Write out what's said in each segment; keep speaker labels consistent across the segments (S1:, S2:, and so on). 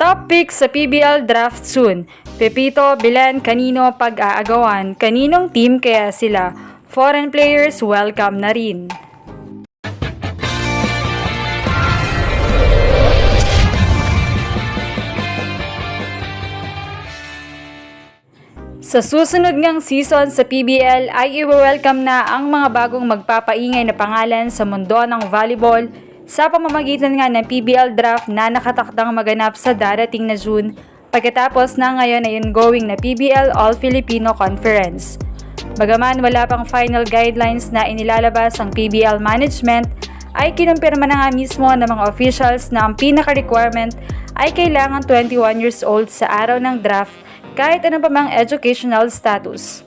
S1: Top picks sa PBL draft soon. Pepito, Belen, kanino pag-aagawan? Kaninong team kaya sila? Foreign players welcome na rin. Sa susunod ngang season sa PBL ay i-welcome na ang mga bagong magpapaingay na pangalan sa mundo ng volleyball sa pamamagitan nga ng PBL draft na nakatakdang maganap sa darating na June pagkatapos na ngayon ay ongoing na PBL All-Filipino Conference. Bagaman wala pang final guidelines na inilalabas ang PBL management, ay kinumpirma na nga mismo ng mga officials na ang pinaka-requirement ay kailangan 21 years old sa araw ng draft kahit ano pa mang educational status.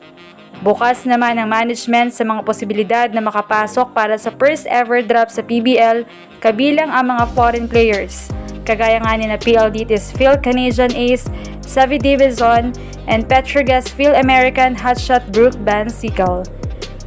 S1: Bukas naman ang management sa mga posibilidad na makapasok para sa first ever draft sa PBL kabilang ang mga foreign players, kagaya nga ni na PLDT's Phil Canadian Ace, Savvy Davison, and Petrogas Phil American hotshot Brooke Van Sickle.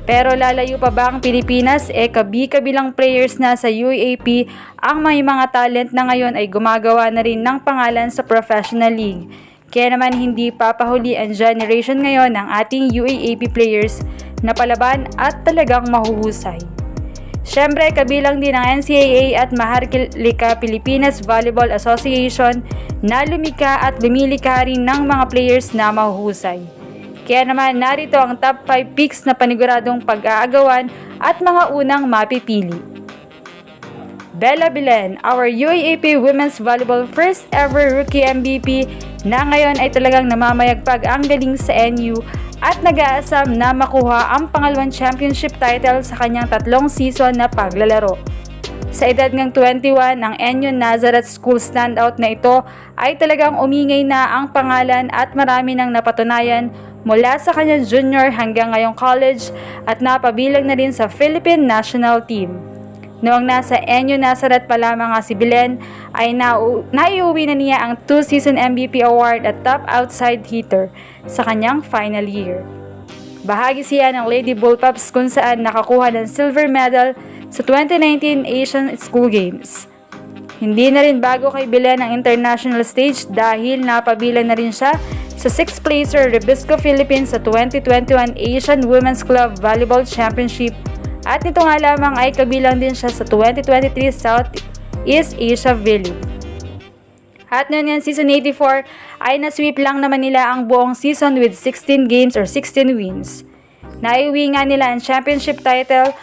S1: Pero lalayo pa ba ang Pilipinas? Kabi-kabilang players na sa UAAP ang may mga talent na ngayon ay gumagawa na rin ng pangalan sa professional league. Kaya naman hindi papahuli ang generation ngayon ng ating UAAP players na palaban at talagang mahuhusay. Siyempre, kabilang din ang NCAA at Maharlika Pilipinas Volleyball Association na lumika at lumilikha rin ng mga players na mahuhusay. Kaya naman narito ang top 5 picks na paniguradong pag-aagawan at mga unang mapipili. Bella Belen, our UAAP Women's Volleyball first ever rookie MVP na ngayon ay talagang namamayagpag ang galing sa NU at nag-aasam na makuha ang pangalawang championship title sa kanyang 3 season na paglalaro. Sa edad ng 21, ang NU Nazareth School standout na ito ay talagang umingay na ang pangalan at marami nang napatunayan mula sa kanyang junior hanggang ngayong college at napabilang na rin sa Philippine National Team. Noong nasa NU Nazareth pa lamang si Belen ay naiuwi na niya ang 2-season MVP award at top outside hitter sa kanyang final year. Bahagi siya ng Lady Bullpups kung saan nakakuha ng silver medal sa 2019 Asian School Games. Hindi na rin bago kay Belen ang international stage dahil napabilang na rin siya sa 6th placer Rebisco Philippines sa 2021 Asian Women's Club Volleyball Championship. At nito nga lamang ay kabilang din siya sa 2023 Southeast Asia V-League. At noon yan, season 84 ay nasweep lang naman nila ang buong season with 16 games or 16 wins. Naiuwi nga nila ang championship title,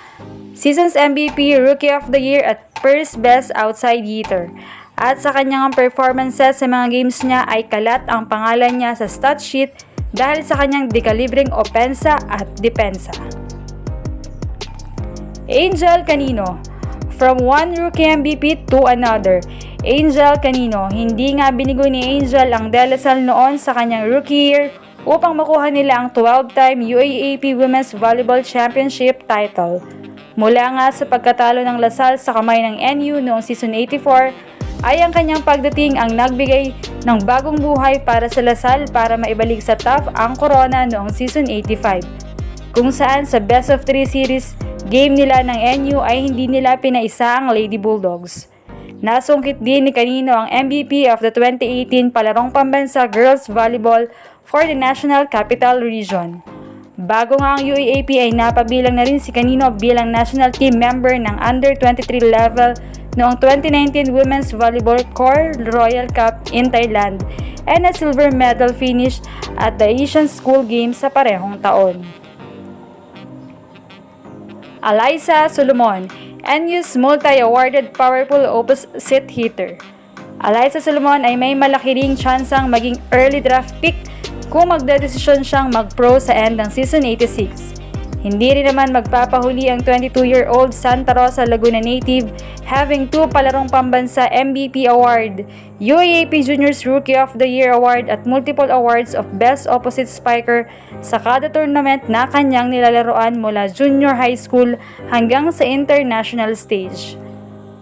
S1: season's MVP, Rookie of the Year at first best outside hitter. At sa kanyang performances sa mga games niya ay kalat ang pangalan niya sa stat sheet dahil sa kanyang dekalibreng opensa at depensa. Angel Canino. From one rookie MVP to another, Angel Canino, hindi nga binigo ni Angel ang De La Salle noon sa kanyang rookie year upang makuha nila ang 12-time UAAP Women's Volleyball Championship title. Mula nga sa pagkatalo ng La Salle sa kamay ng NU noong season 84, ay ang kanyang pagdating ang nagbigay ng bagong buhay para sa La Salle para maibalik sa top ang corona noong season 85. Kung saan sa best of 3 series game nila ng NU ay hindi nila pinaisa ang Lady Bulldogs. Nasungkit din ni Canino ang MVP of the 2018 Palarong Pambansa Girls Volleyball for the National Capital Region. Bago nga ang UAAP ay napabilang na rin si Canino bilang national team member ng under-23 level noong 2019 Women's Volleyball Core Royal Cup in Thailand and a silver medal finish at the Asian School Games sa parehong taon. Alyssa Solomon, NU's multi-awarded powerful opposite hitter. Alyssa Solomon ay may malaki ring tsansang maging early draft pick kung magdedesisyon siyang mag-pro sa end ng season 86. Hindi rin naman magpapahuli ang 22-year-old Santa Rosa Laguna native having 2 palarong pambansa MVP award, UAAP Juniors Rookie of the Year award at multiple awards of Best Opposite Spiker sa kada tournament na kanyang nilalaroan mula junior high school hanggang sa international stage.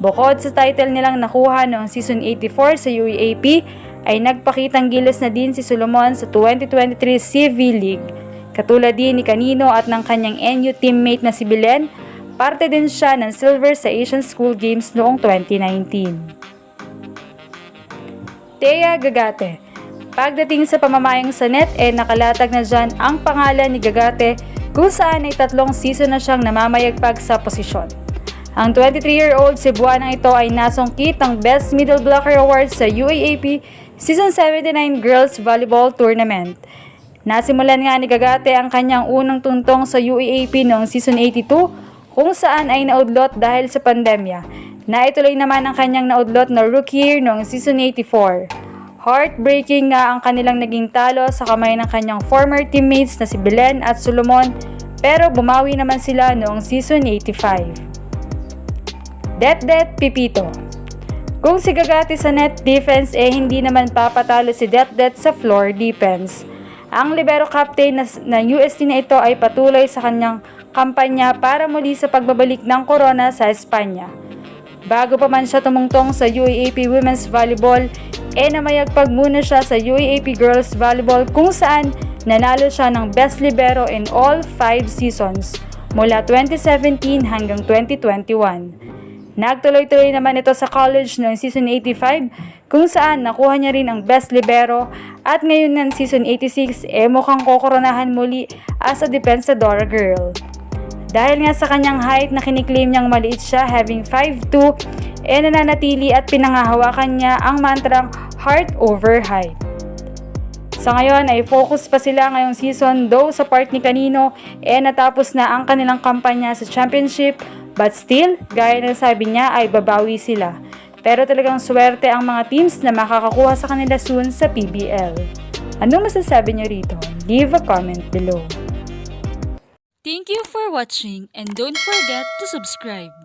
S1: Bukod sa title nilang nakuha noong season 84 sa UAAP, ay nagpakitang gilas na din si Solomon sa 2023 CV League. Katulad din ni Canino at ng kanyang NU teammate na si Belen, parte din siya ng silver sa Asian School Games noong 2019. Thea Gagate. Pagdating sa pamamayang sa net, nakalatag na dyan ang pangalan ni Gagate kung saan ay 3 season na siyang namamayagpag sa posisyon. Ang 23-year-old Cebuanang ito ay nasungkit ang Best Middle Blocker Award sa UAAP Season 79 Girls Volleyball Tournament. Nasimulan nga ni Gagate ang kanyang unang tuntong sa UAAP noong Season 82 kung saan ay naudlot dahil sa pandemya. Naituloy naman ang kanyang naudlot na rookie year noong Season 84. Heartbreaking nga ang kanilang naging talo sa kamay ng kanyang former teammates na si Belen at Solomon, pero bumawi naman sila noong Season 85. Det Pipito. Kung si Gagate sa net defense hindi naman papatalo si Det sa floor defense. Ang libero captain na UST na ito ay patuloy sa kanyang kampanya para muli sa pagbabalik ng corona sa Espanya. Bago pa man siya tumungtong sa UAAP Women's Volleyball, namayagpag muna siya sa UAAP Girls Volleyball kung saan nanalo siya ng Best Libero in all 5 seasons mula 2017 hanggang 2021. Nagtuloy-tuloy naman ito sa college noong Season 85 kung saan nakuha niya rin ang Best Libero at ngayon ng Season 86 mukhang kokoronahan muli as a Defensadora girl. Dahil nga sa kanyang height na kiniklaim niyang maliit siya, having 5'2", nananatili at pinangahawakan niya ang mantrang heart over height. Sa ngayon ay focus pa sila ngayong season, though sa part ni Kanino natapos na ang kanilang kampanya sa championship, but still, gaya ng sabi niya ay babawi sila. Pero talagang swerte ang mga teams na makakakuha sa kanila soon sa PBL. Ano masasabi niyo rito? Leave a comment below.
S2: Thank you for watching and don't forget to subscribe.